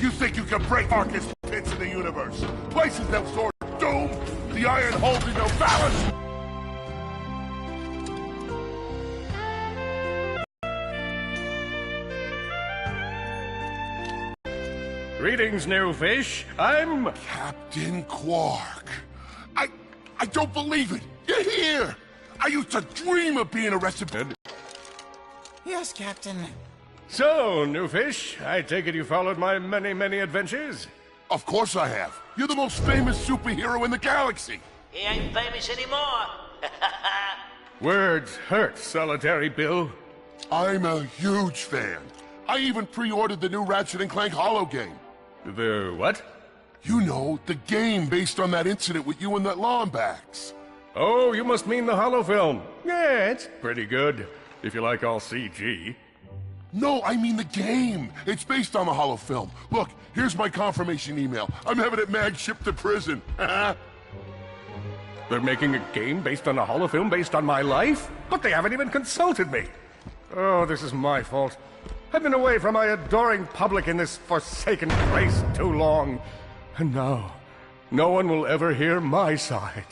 You think you can break darkest pits in the universe? Places that soar doom? The iron holding no balance? Greetings, new fish. I'm... Captain Quark. I don't believe it. You're here. I used to dream of being arrested. Yes, Captain. So, new fish, I take it you followed my many, many adventures? Of course I have. You're the most famous superhero in the galaxy. He ain't famous anymore. Words hurt, Solitary Bill. I'm a huge fan. I even pre-ordered the new Ratchet Clank holo game. The what? You know, the game based on that incident with you and that Lombax. Oh, you must mean the holo film. Yeah, it's pretty good, if you like all CG. No, I mean the game. It's based on the holo film. Look, here's my confirmation email. I'm having it mag shipped to prison. They're making a game based on a holo film based on my life? But they haven't even consulted me. Oh, this is my fault. I've been away from my adoring public in this forsaken place too long. And now, no one will ever hear my side.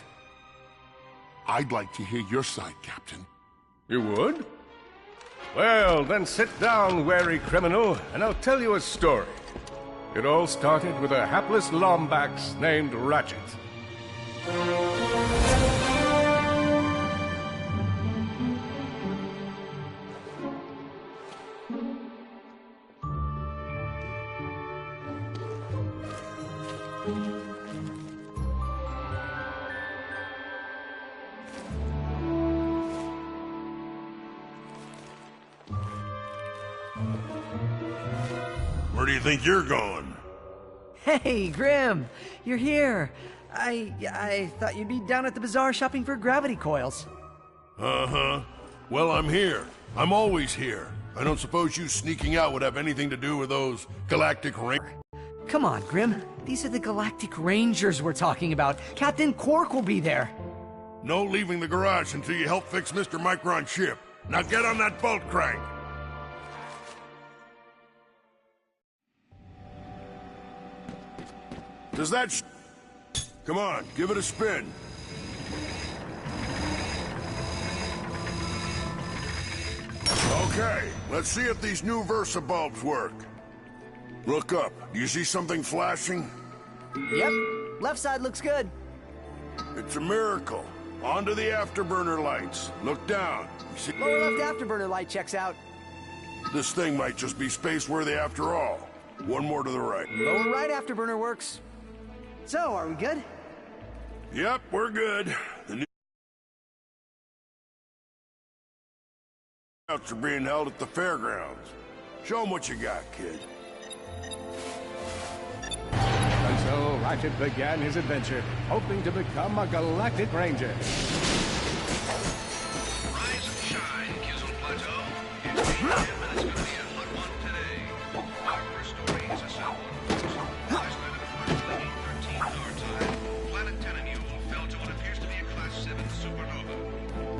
I'd like to hear your side, Captain. You would? Well, then sit down, wary criminal, and I'll tell you a story. It all started with a hapless Lombax named Ratchet. Where do you think you're going? Hey, Grim! You're here! I thought you'd be down at the bazaar shopping for gravity coils. Uh-huh. Well, I'm here. I'm always here. I don't suppose you sneaking out would have anything to do with those galactic rangers. Come on, Grim. These are the Galactic Rangers we're talking about. Captain Quark will be there. No leaving the garage until you help fix Mr. Micron's ship. Now get on that bolt crank. Does that Come on, give it a spin. Okay, let's see if these new Versa bulbs work. Look up. Do you see something flashing? Yep. Left side looks good. It's a miracle. Onto the afterburner lights. Look down. You see? Lower left afterburner light checks out. This thing might just be space-worthy after all. One more to the right. Lower right afterburner works. So, are we good? Yep, we're good. The new outs are being held at the fairgrounds. Show them what you got, kid. And so Ratchet began his adventure, hoping to become a Galactic Ranger. Rise and shine, Kizil Plateau. It's 8 a.m. and it's going to be a hot one today. Our first story is a sound one. Last night at approximately 8:13 our time, Planet Tenennial fell to what appears to be a Class 7 supernova.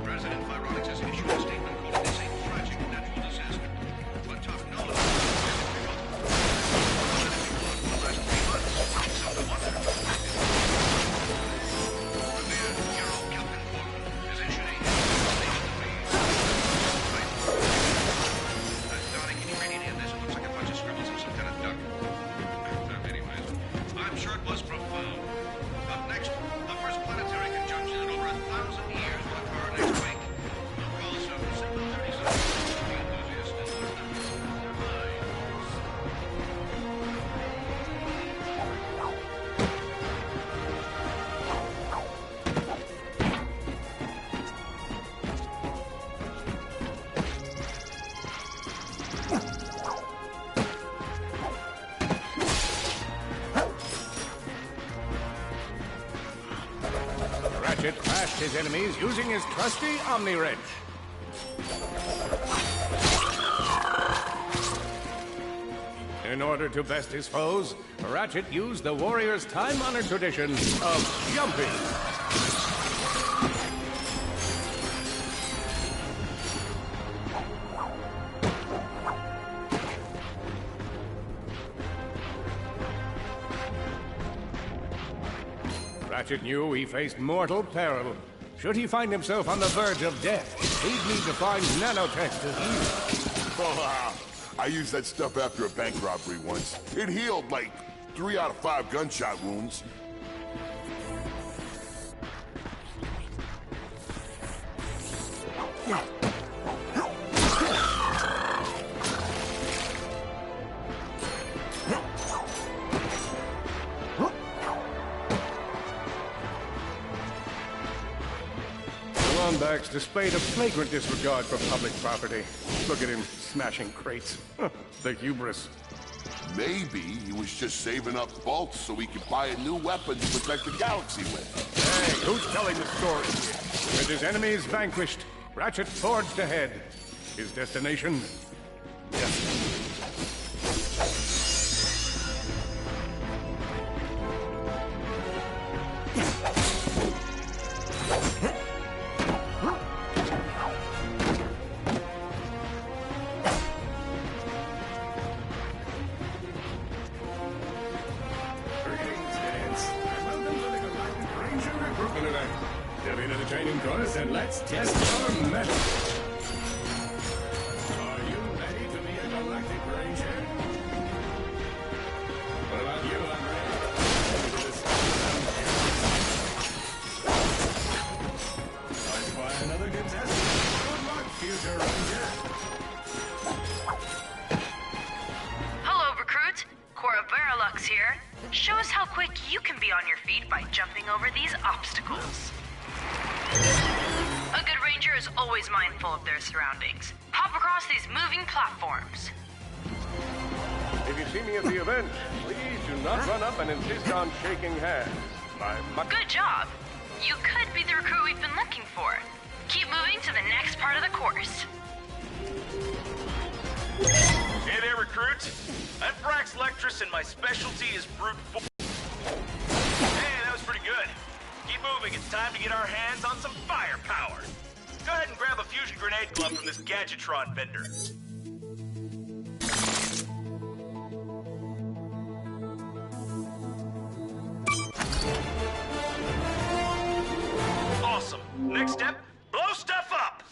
President Fironics has issued a statement calling this a tragic natural disaster. But tough knowledge of the last 3 months. So the wonder. Revered Hero Captain Quark has issued a looks like a bunch of scribbles of some kind of duck. Anyways, I'm sure it was profound. Up next, the first planetary conjunction in over 1,000 years will occur next week. We'll call some simple 37 enthusiasts and let them use their minds. Ratchet crashed his enemies using his trusty Omni Wrench. In order to best his foes, Ratchet used the warrior's time-honored tradition of jumping. Ratchet knew he faced mortal peril. Should he find himself on the verge of death, he'd need to find nanotech to heal. Oh, I used that stuff after a bank robbery once. It healed like 3 out of 5 gunshot wounds. Lombax displayed a flagrant disregard for public property. Look at him smashing crates. The hubris. Maybe he was just saving up bolts so he could buy a new weapon to protect the galaxy with. Hey, who's telling the story? With his enemies vanquished, Ratchet forged ahead. His destination? Death. And let's test our metal. Are you ready to be a galactic ranger? What about you, Andre? I spy another contestant. Good luck, future ranger. Hello, recruit. Cora Verilux here. Show us how quick you can be on your feet by jumping over these obstacles. A good ranger is always mindful of their surroundings. Hop across these moving platforms. If you see me at the event, please do not run up and insist on shaking hands. Good job. You could be the recruit we've been looking for. Keep moving to the next part of the course. Hey there, recruit. I'm Brax Lectrus, and my specialty is brute force. Hey, that was pretty good. Keep moving. It's time to get our hands on some firepower. Go ahead and grab a fusion grenade glove from this Gadgetron vendor. Awesome. Next step, blow stuff up.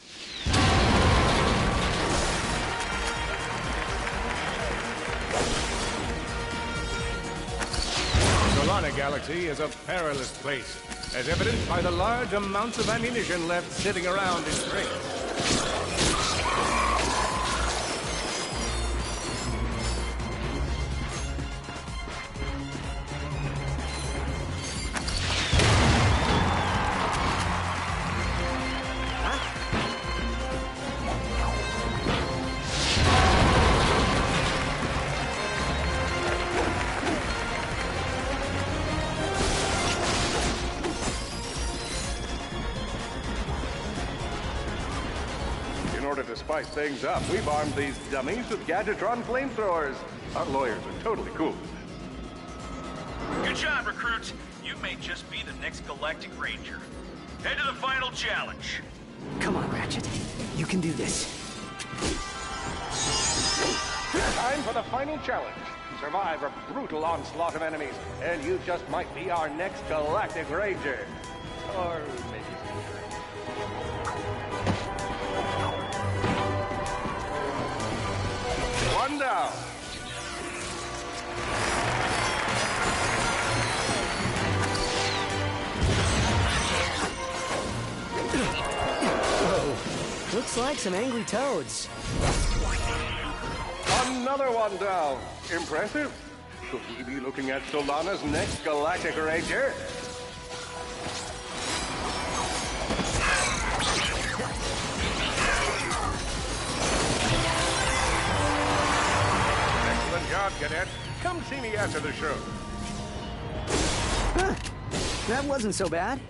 Solana Galaxy is a perilous place, as evidenced by the large amounts of ammunition left sitting around in crates. In order to spice things up, we've armed these dummies with Gadgetron flamethrowers. Our lawyers are totally cool. Good job, recruits. You may just be the next Galactic Ranger. Head to the final challenge. Come on, Ratchet. You can do this. Time for the final challenge. Survive a brutal onslaught of enemies, and you just might be our next Galactic Ranger. Or maybe... One down. Oh, looks like some angry toads. Another one down. Impressive. Could we be looking at Solana's next Galactic Ranger? Excellent job, Cadet. Come see me after the show. Huh. That wasn't so bad.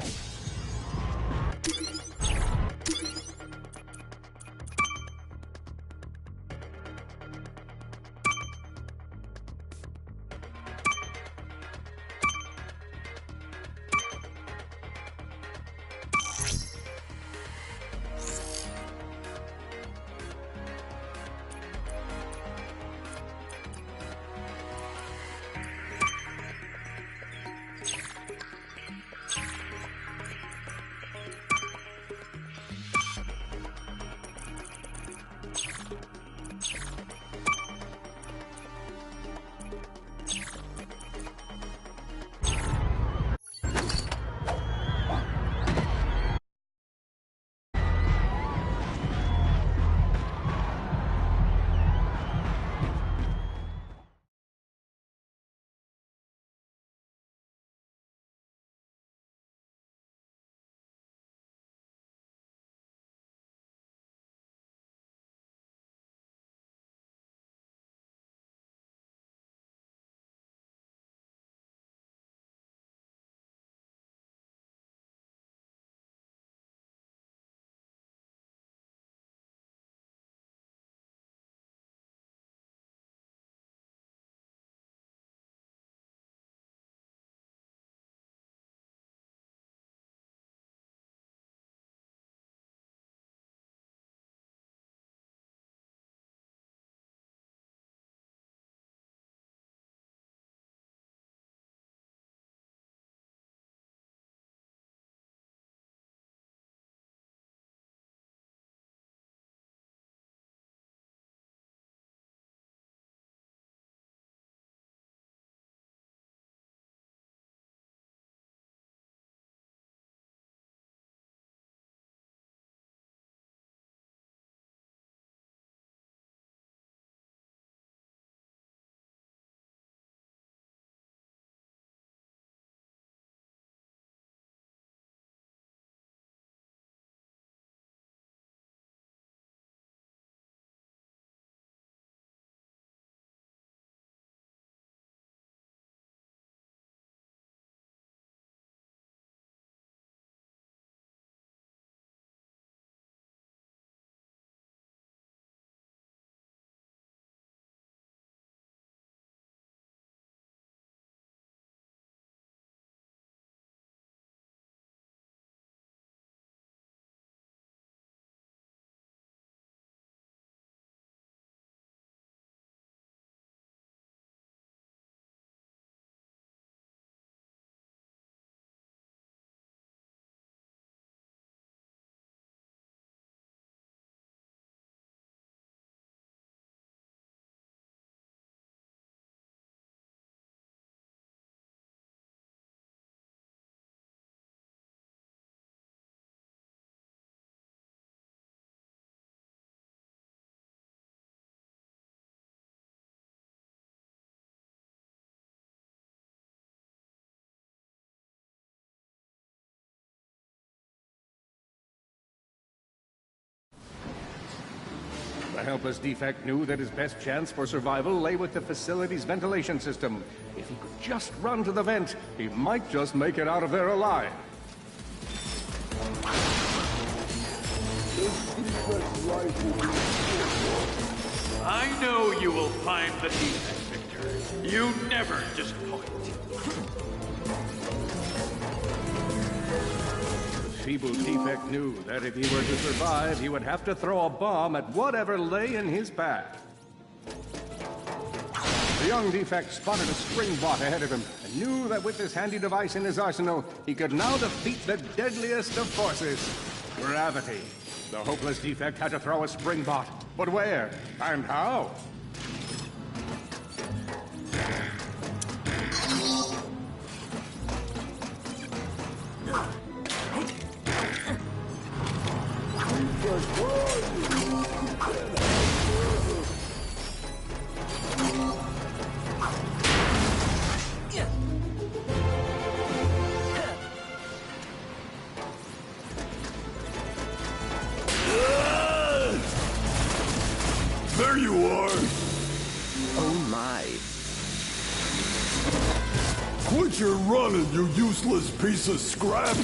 The helpless defect knew that his best chance for survival lay with the facility's ventilation system. If he could just run to the vent, he might just make it out of there alive. I know you will find the defect, Victor. You never disappoint. The feeble defect knew that if he were to survive, he would have to throw a bomb at whatever lay in his path. The young defect spotted a spring bot ahead of him and knew that with this handy device in his arsenal, he could now defeat the deadliest of forces, gravity. The hopeless defect had to throw a spring bot, but where and how? There you are! Oh my. Quit your running, you useless piece of scrap!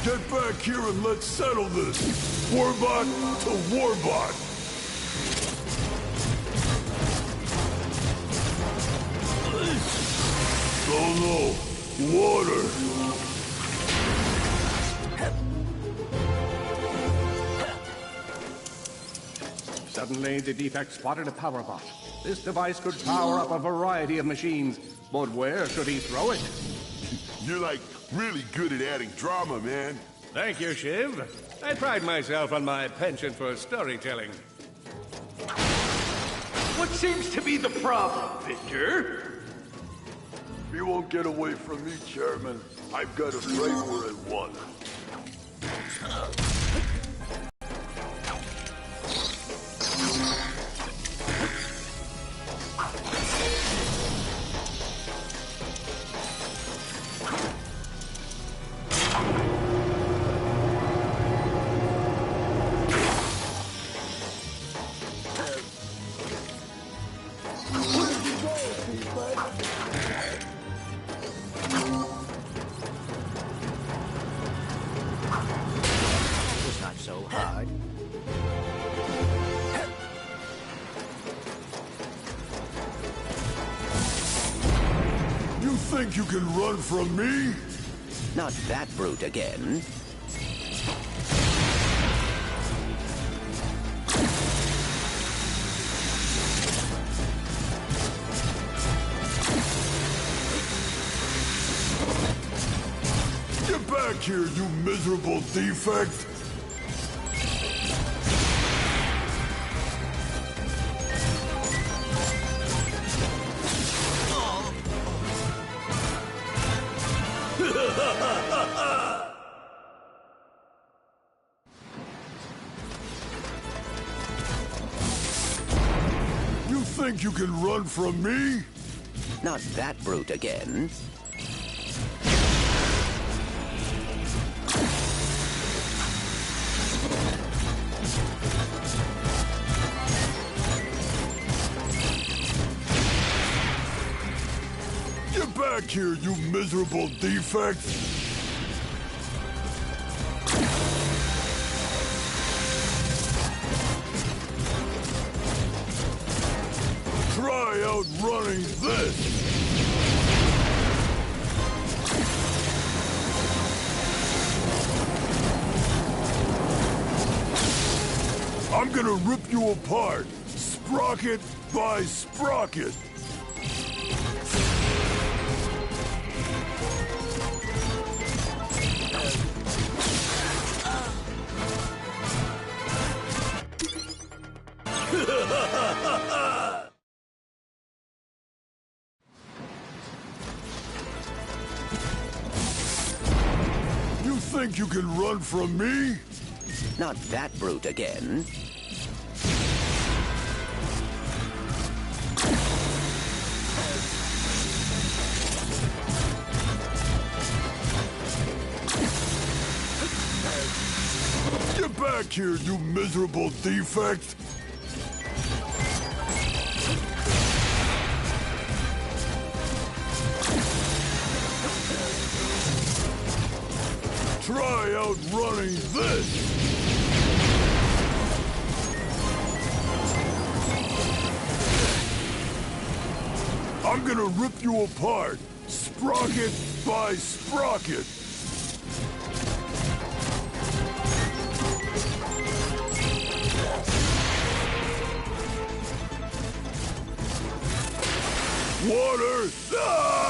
Get back here and let's settle this! Warbot to Warbot! Oh no! Water! Suddenly, the defect spotted a power bot. This device could power up a variety of machines, but where should he throw it? You're like really good at adding drama, man. Thank you, Shiv. I pride myself on my penchant for storytelling. What seems to be the problem, Victor? You won't get away from me, Chairman. I've got it right where I want it. It's not so hard. You think you can run from me? Not that brute again. Get back here, you miserable defect! You think you can run from me? Not that brute again. Get back here, you miserable defect! Try outrunning this! I'm gonna rip you apart, sprocket by sprocket! You think you can run from me? Not that brute again. back here, you miserable defect! Try outrunning this! I'm gonna rip you apart, sprocket by sprocket! Water! Ah!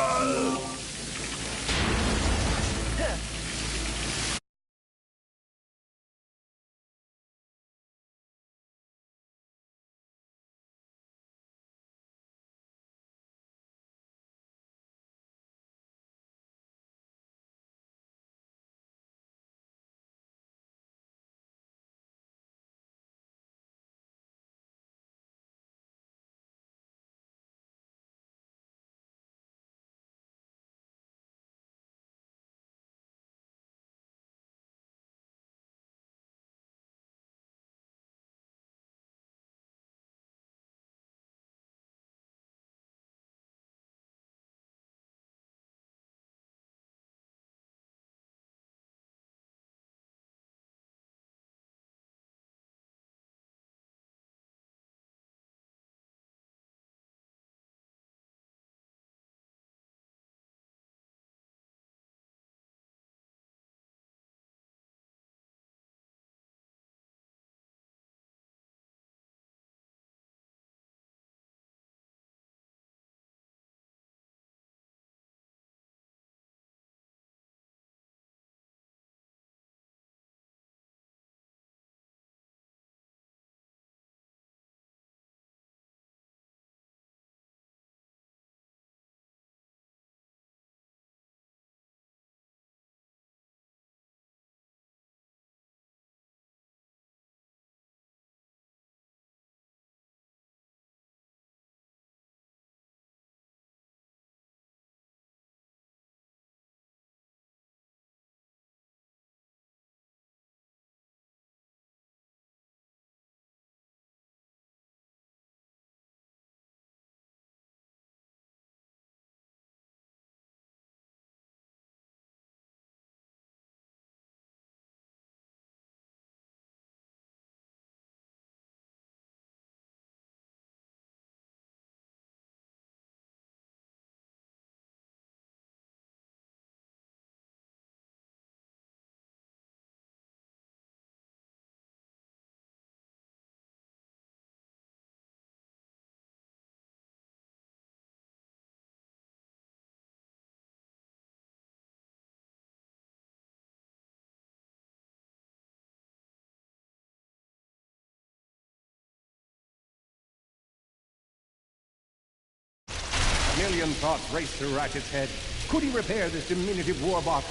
A million thoughts raced through Ratchet's head. Could he repair this diminutive warbot?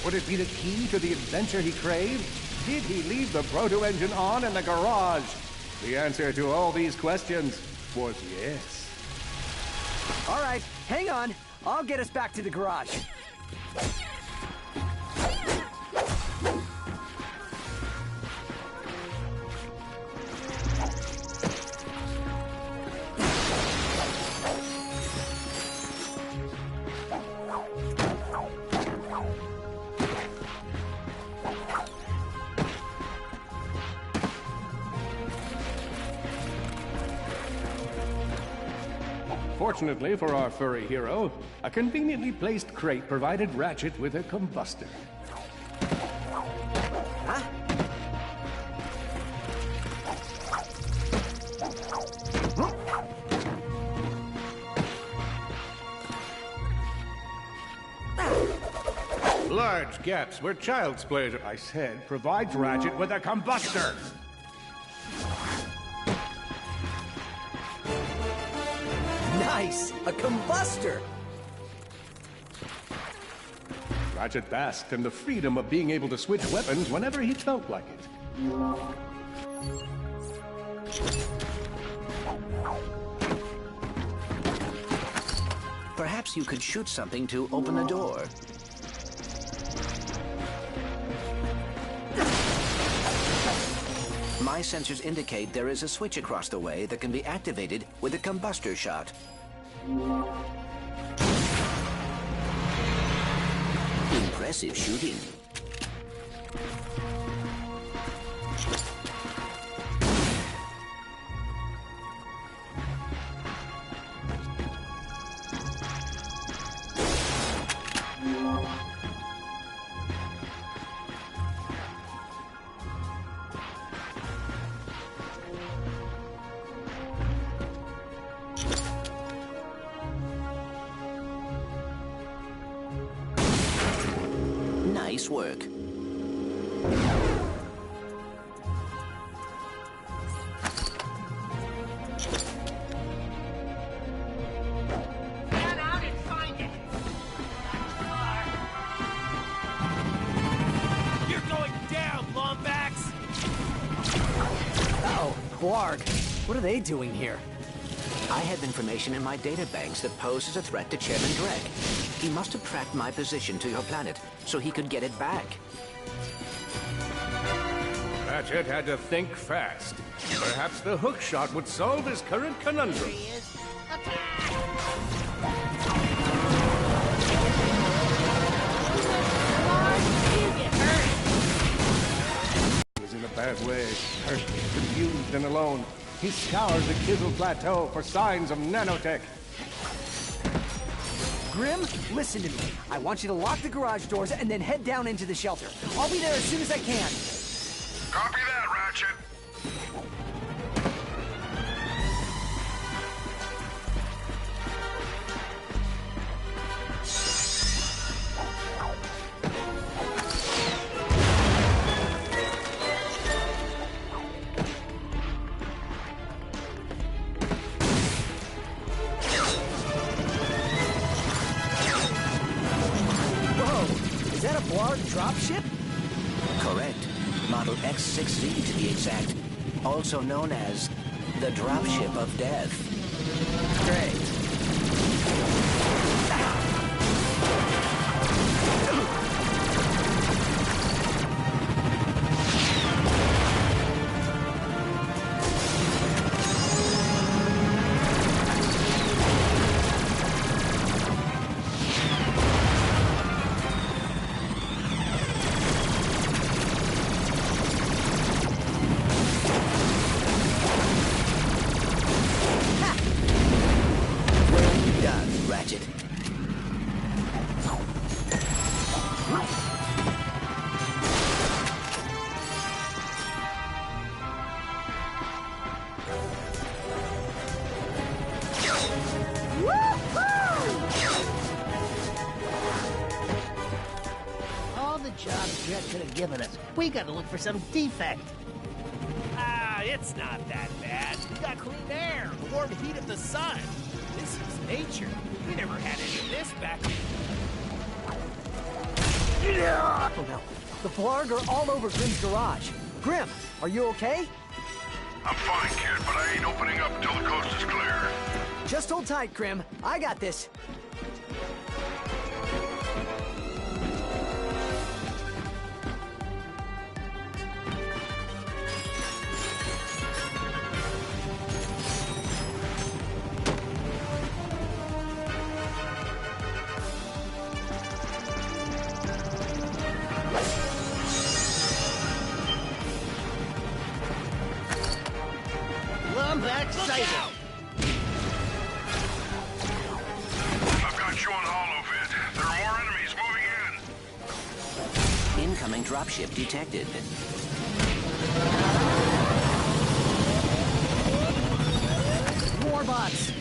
Would it be the key to the adventure he craved? Did he leave the proto-engine on in the garage? The answer to all these questions was yes. All right, hang on. I'll get us back to the garage. Fortunately for our furry hero, a conveniently placed crate provided Ratchet with a combustor. Huh? Large gaps where child's play, I said, provides Ratchet with a combustor. Nice! A combustor! Ratchet basked in the freedom of being able to switch weapons whenever he felt like it. Perhaps you could shoot something to open the door. My sensors indicate there is a switch across the way that can be activated with a combustor shot. Impressive shooting. Nice work. Get out and find it! You're going down, Lombax! Uh-oh, Blarg. What are they doing here? I have information in my databanks that poses a threat to Chairman Drek. He must have tracked my position to your planet, so he could get it back. Ratchet had to think fast. Perhaps the hook shot would solve his current conundrum. He is. He was in a bad way, hurt, confused, and alone. He scoured the Kizzle Plateau for signs of nanotech. Grim, listen to me. I want you to lock the garage doors and then head down into the shelter. I'll be there as soon as I can. Copy that, Ratchet. Whoa, is that a Blarg dropship? Correct. Model X6Z to be exact. Also known as the Dropship of Death. Great. Well done, Ratchet. All the jobs Jet could have given us. We gotta look for some defect. Ah, it's not that bad. We got clean air, the warm heat of the sun. This is nature. We never had any of this back. Oh no, the Blarg are all over Grim's garage. Grim, are you okay? I'm fine, kid, but I ain't opening up till the coast is clear. Just hold tight, Grim. I got this. Lombax sighted. I've got you on holovid. There are more enemies moving in. Incoming dropship detected. More bots.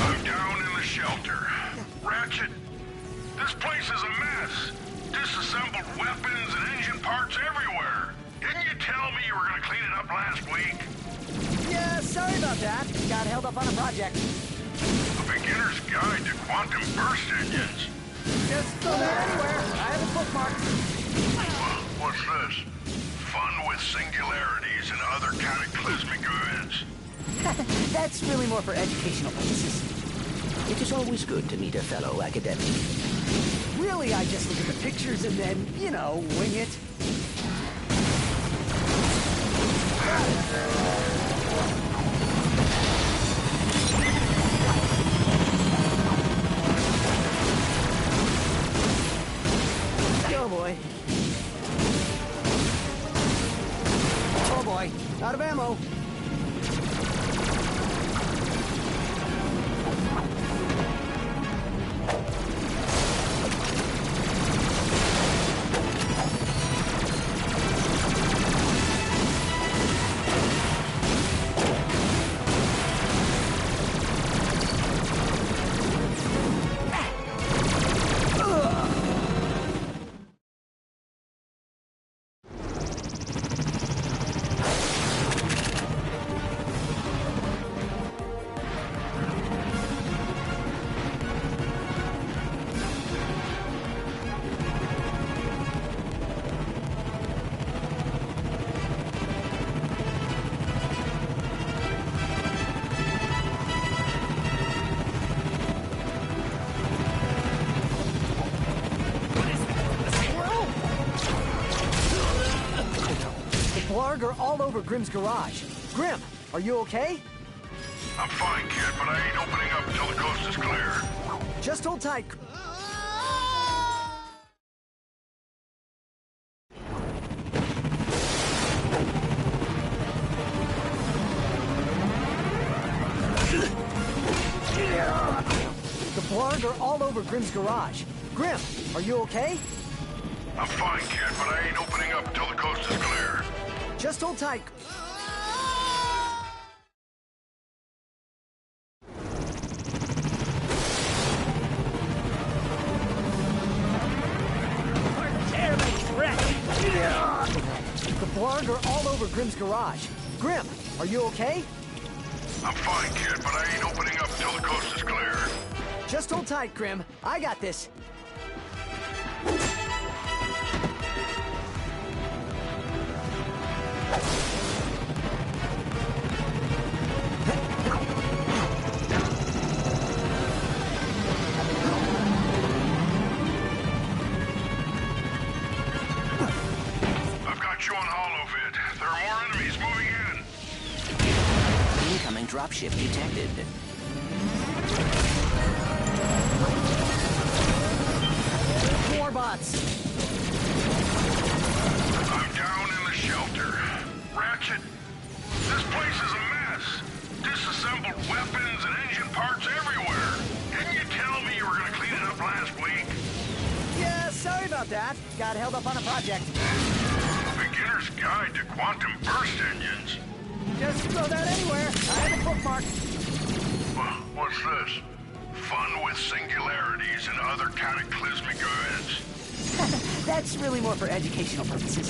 I'm down in the shelter. Ratchet, this place is a mess. Disassembled weapons and engine parts everywhere. Didn't you tell me you were going to clean it up last week? Yeah, sorry about that. Got held up on a project. A beginner's guide to quantum burst engines. Just go there anywhere. I have it bookmarked. What's this? Fun with singularities and other cataclysmic events. That's really more for educational purposes. It is always good to meet a fellow academic. Really, I just look at the pictures and then, you know, wing it. Go, boy. Oh, boy. Out of ammo. Blarg are all over Grimm's garage. Grimm, are you okay? I'm fine, kid, but I ain't opening up until the coast is clear. Just hold tight. The Blarg are all over Grimm's garage. Grimm, are you okay? I'm fine, kid, but I ain't opening up until the coast is clear. Just hold tight. The Blarg are all over Grimm's garage. Grimm, are you okay? I'm fine, kid, but I ain't opening up until the coast is clear. Just hold tight, Grimm. I got this. I've got you on holovid. There are more enemies moving in. Incoming dropship detected. More bots. I'm down in the shelter. Ratchet, this place is a mess. Disassembled weapons and engine parts everywhere. Didn't you tell me you were going to clean it up last week? Yeah, sorry about that. Got held up on a project. Beginner's Guide to Quantum Burst Engines. Just throw that anywhere. I have it bookmarked. What's this? Fun with singularities and other cataclysmic events. That's really more for educational purposes.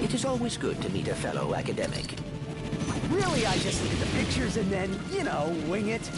It is always good to meet a fellow academic. Really, I just look at the pictures and then, you know, wing it.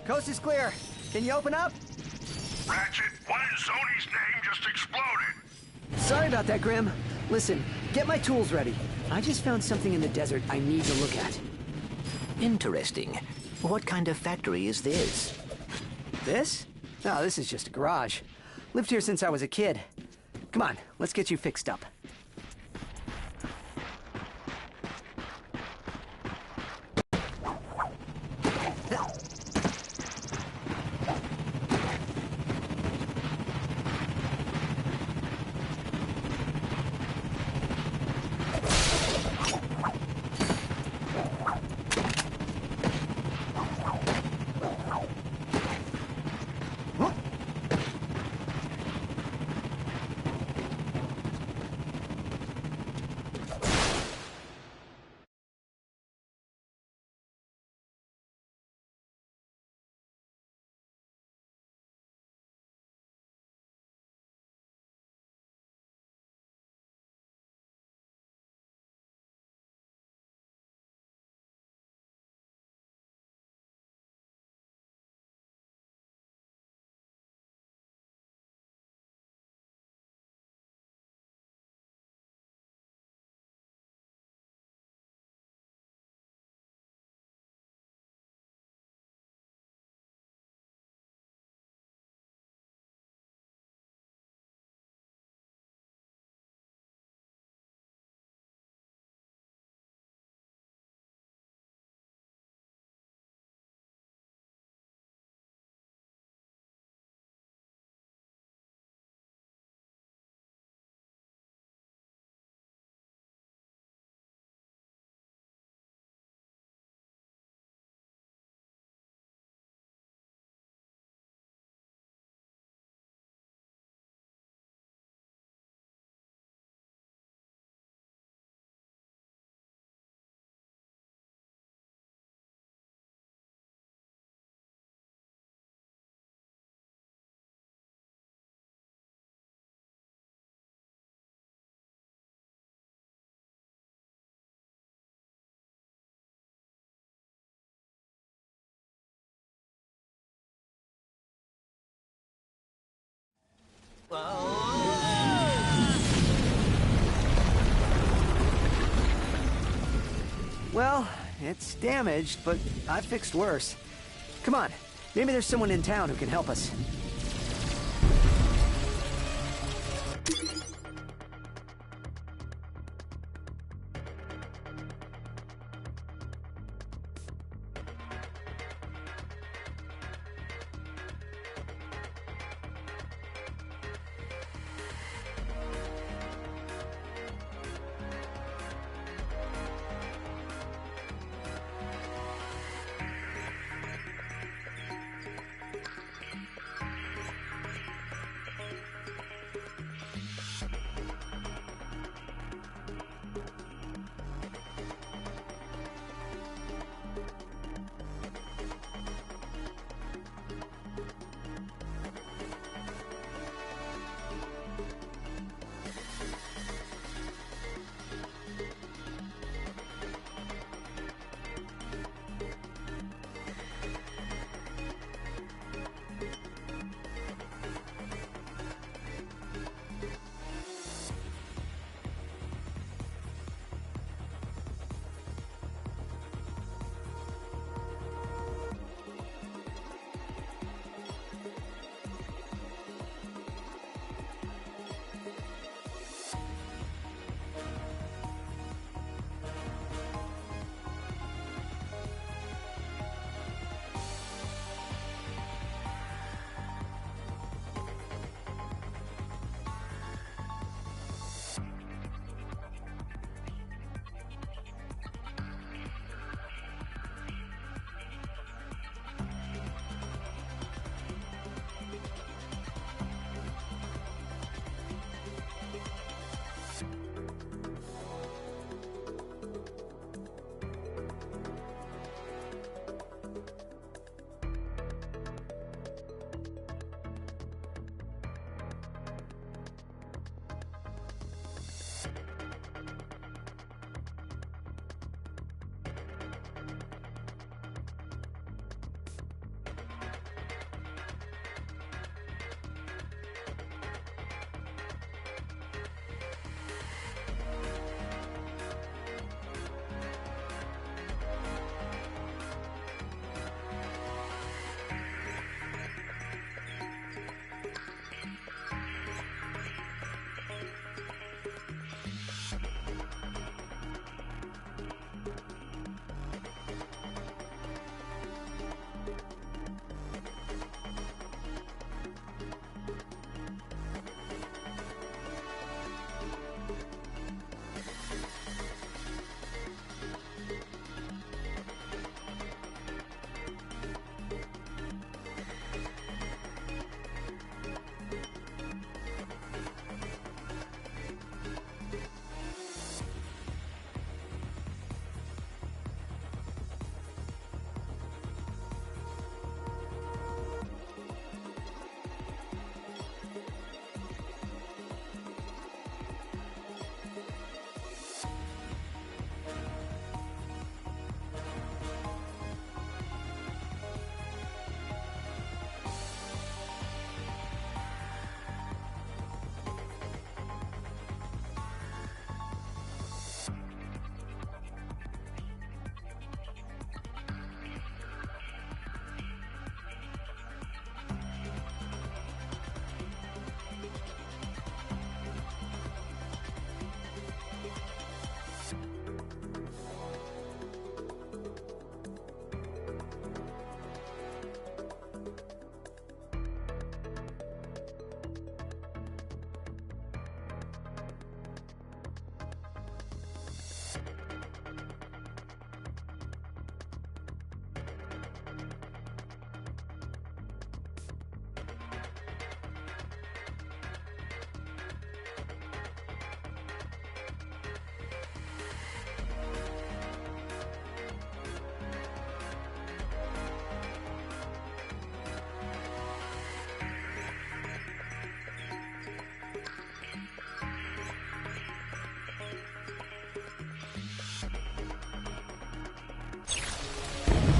Coast is clear. Can you open up? Ratchet, what in Zony's name just exploded? Sorry about that, Grimm. Listen, get my tools ready. I just found something in the desert I need to look at. Interesting. What kind of factory is this? This? Oh, this is just a garage. Lived here since I was a kid. Come on, let's get you fixed up. Well, it's damaged, but I've fixed worse. Come on, maybe there's someone in town who can help us.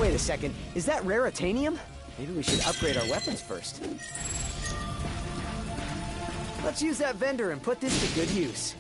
Wait a second, is that raritanium? Maybe we should upgrade our weapons first. Let's use that vendor and put this to good use.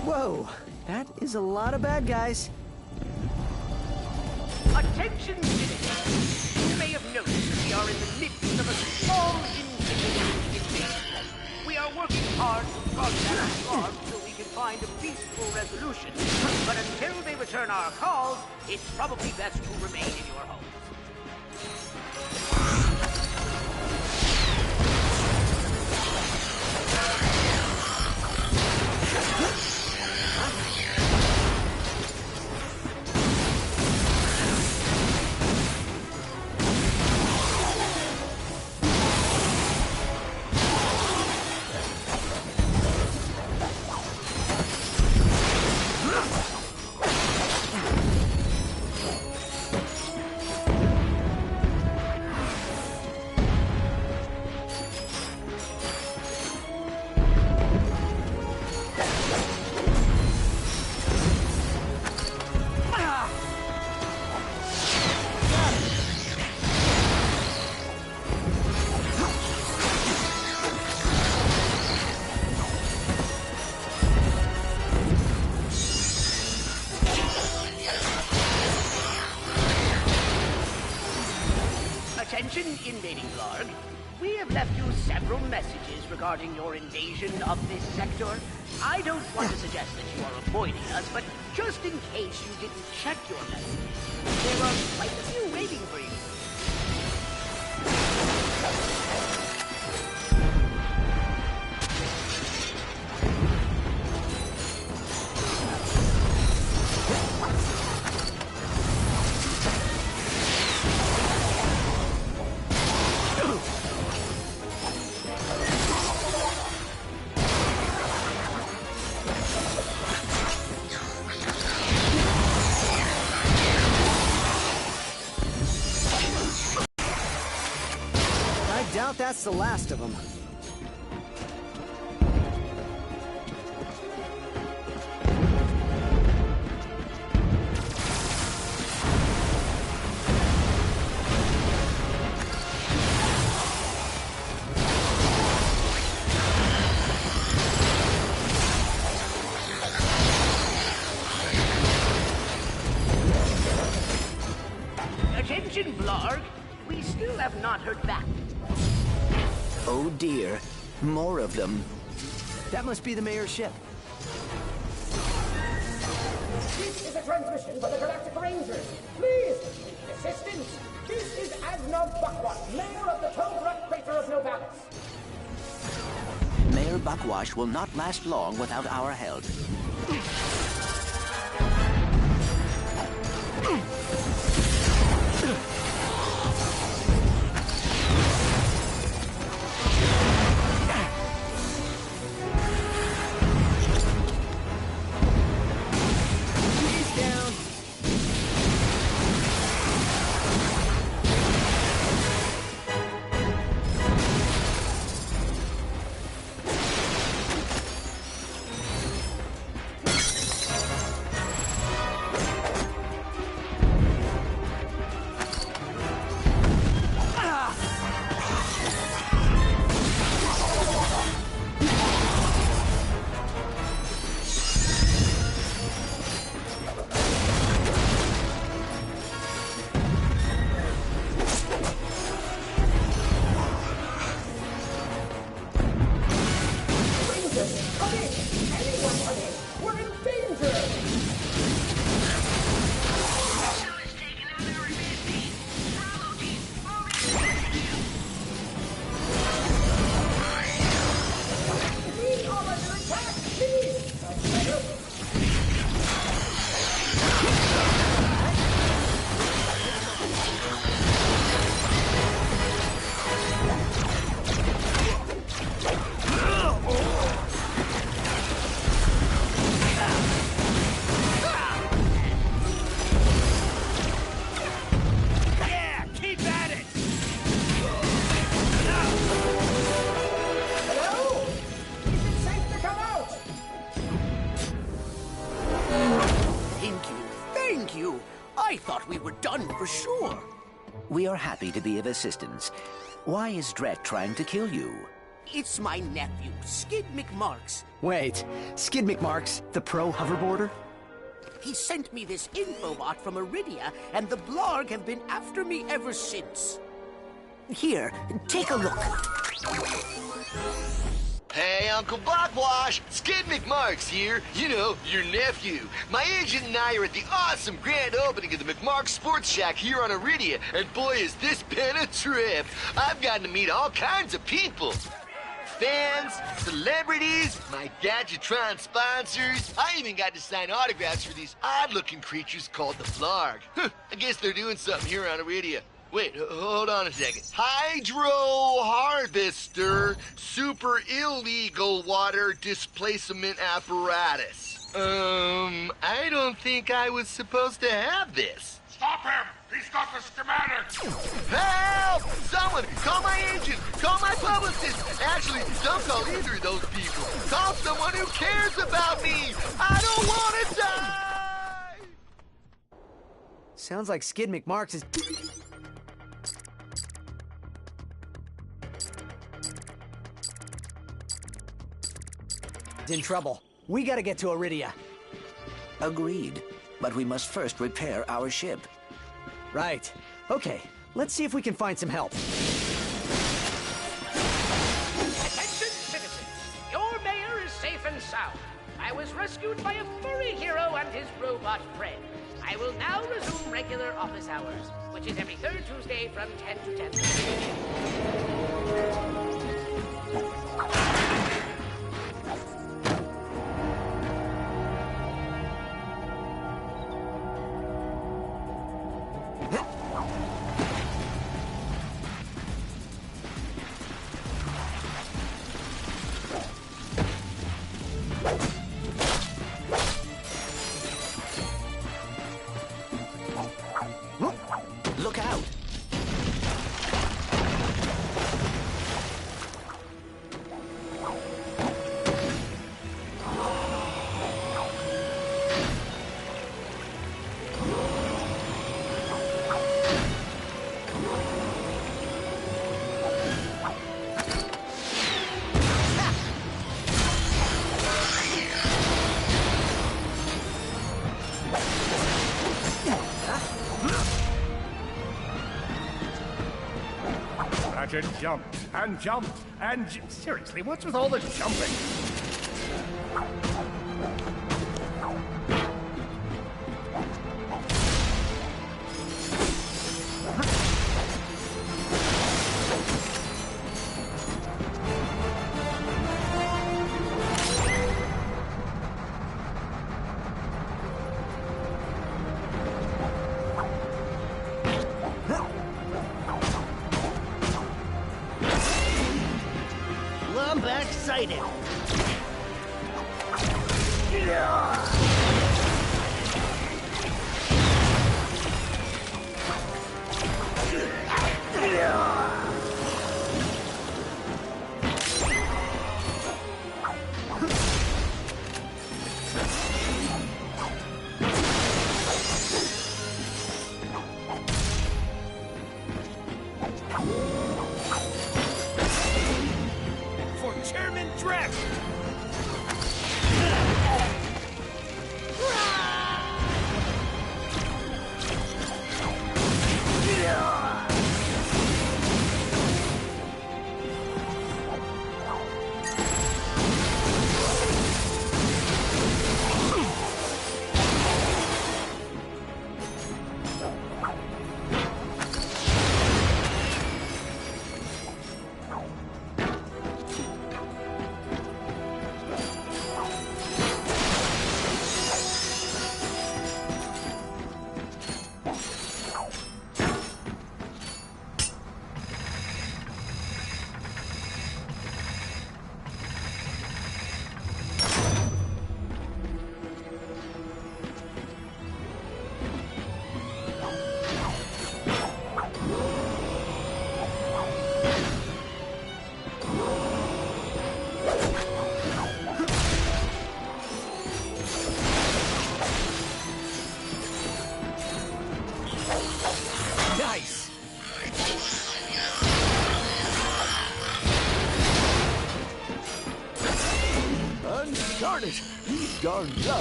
Whoa, that is a lot of bad guys. Attention, citizens! You may have noticed that we are in the midst of a small invasion. We are working hard to contact the armed so we can find a peaceful resolution. But until they return our calls, it's probably best to remain in your homes. Attention, invading Blarg. We have left you several messages regarding your invasion of this sector. I don't want to suggest that you are avoiding us, but just in case you didn't check your messages, there are quite a few waiting for you. I doubt that's the last of them. Attention, Blarg. We still have not heard back. Oh dear, more of them. That must be the mayor's ship. This is a transmission for the Galactic Rangers. Please, assistance. This is Asnog Buckwash, mayor of the Tograk Crater of Novalis. Mayor Buckwash will not last long without our help. I thought we were done for sure. We are happy to be of assistance. Why is Drek trying to kill you? It's my nephew, Skid McMarks. Wait, Skid McMarks, the pro hoverboarder? He sent me this infobot from Iridia, and the Blarg have been after me ever since. Here, take a look. Hey, Uncle Buckwash! Skid McMarks here. You know, your nephew. My agent and I are at the awesome grand opening of the McMarks Sports Shack here on Iridia, and boy, is this been a trip. I've gotten to meet all kinds of people. Fans, celebrities, my Gadgetron sponsors. I even got to sign autographs for these odd-looking creatures called the Blarg. I guess they're doing something here on Iridia. Wait, hold on a second. Hydro Harvester Super Illegal Water Displacement Apparatus. I don't think I was supposed to have this. Stop him! He's got the schematics! Help! Someone! Call my agent! Call my publicist! Actually, don't call either of those people. Call someone who cares about me! I don't want to die! Sounds like Skid McMarks is... in trouble. We gotta get to Iridia. Agreed. But we must first repair our ship. Right. Okay, let's see if we can find some help. Attention, citizens! Your mayor is safe and sound. I was rescued by a furry hero and his robot friend. I will now resume regular office hours, which is every third Tuesday from 10 to 10. Look out! Ratchet jumped and jumped and... Seriously, what's with all the jumping? I'm excited. For Chairman Drek!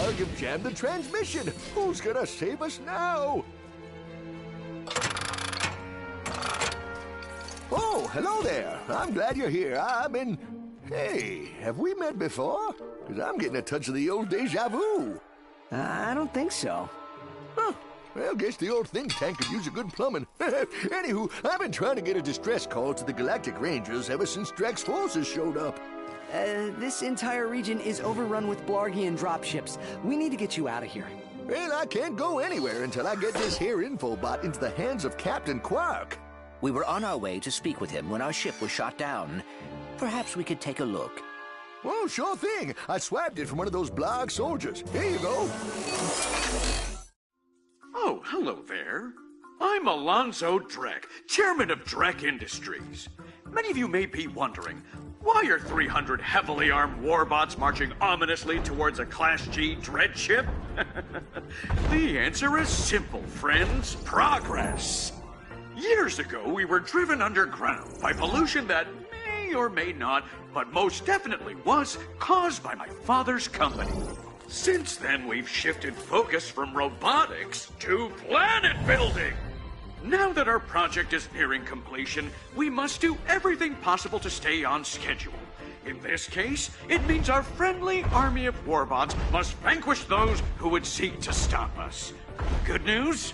Blarg have jammed the transmission. Who's gonna save us now? Oh, hello there. I'm glad you're here. Hey, have we met before? Because I'm getting a touch of the old deja vu. I don't think so. Huh. Well, guess the old think tank could use a good plumbing. Anywho, I've been trying to get a distress call to the Galactic Rangers ever since Drax's forces showed up. This entire region is overrun with Blargian dropships. We need to get you out of here. Well, I can't go anywhere until I get this here infobot into the hands of Captain Quark. We were on our way to speak with him when our ship was shot down. Perhaps we could take a look. Oh, sure thing. I swapped it from one of those Blarg soldiers. Here you go. Oh, hello there. I'm Alonzo Drek, chairman of Drek Industries. Many of you may be wondering, why are 300 heavily armed warbots marching ominously towards a Class G dread ship? The answer is simple, friends. Progress. Years ago, we were driven underground by pollution that may or may not, but most definitely was, caused by my father's company. Since then, we've shifted focus from robotics to planet building. Now that our project is nearing completion, we must do everything possible to stay on schedule. In this case, it means our friendly army of warbots must vanquish those who would seek to stop us. Good news?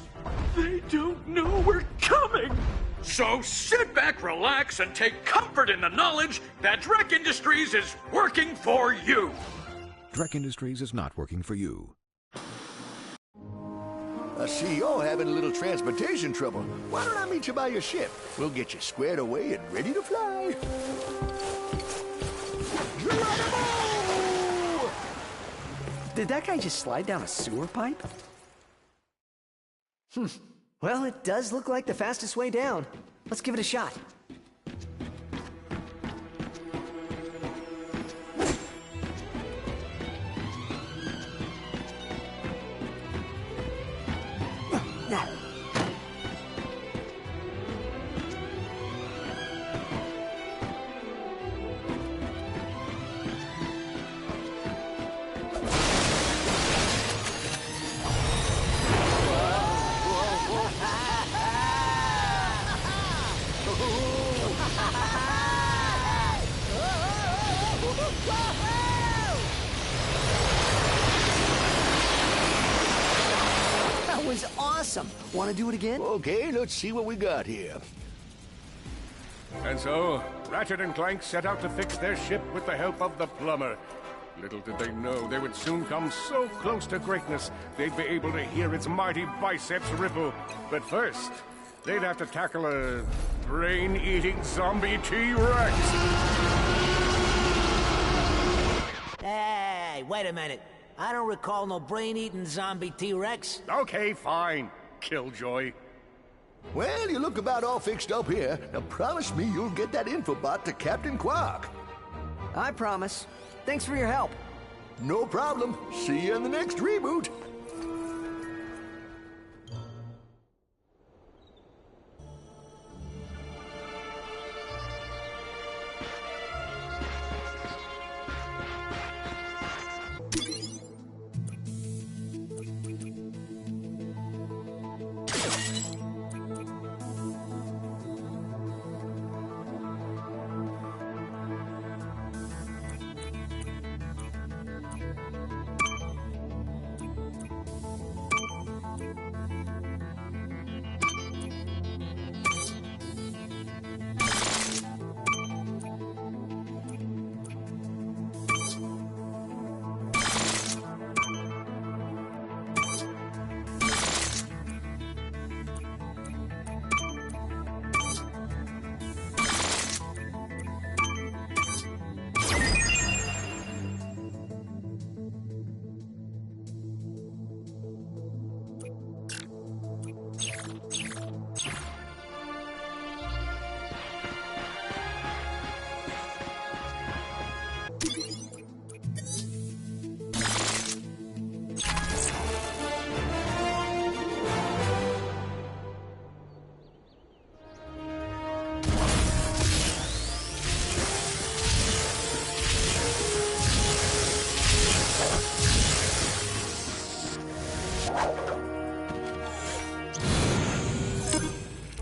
They don't know we're coming! So sit back, relax, and take comfort in the knowledge that Drek Industries is working for you! Drek Industries is not working for you. I see you're having a little transportation trouble. Why don't I meet you by your ship? We'll get you squared away and ready to fly. Geronimo! Did that guy just slide down a sewer pipe? Well, it does look like the fastest way down. Let's give it a shot. That was awesome. Want to do it again? Okay, let's see what we got here. And so, Ratchet and Clank set out to fix their ship with the help of the plumber. Little did they know they would soon come so close to greatness, they'd be able to hear its mighty biceps ripple. But first, they'd have to tackle a brain-eating zombie T-Rex. Hey, wait a minute. I don't recall no brain-eating zombie T-Rex. Okay, fine, Killjoy. Well, you look about all fixed up here. Now promise me you'll get that infobot to Captain Quark. I promise. Thanks for your help. No problem. See you in the next reboot.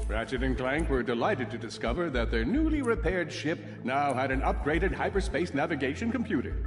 Ratchet and Clank were delighted to discover that their newly repaired ship now had an upgraded hyperspace navigation computer.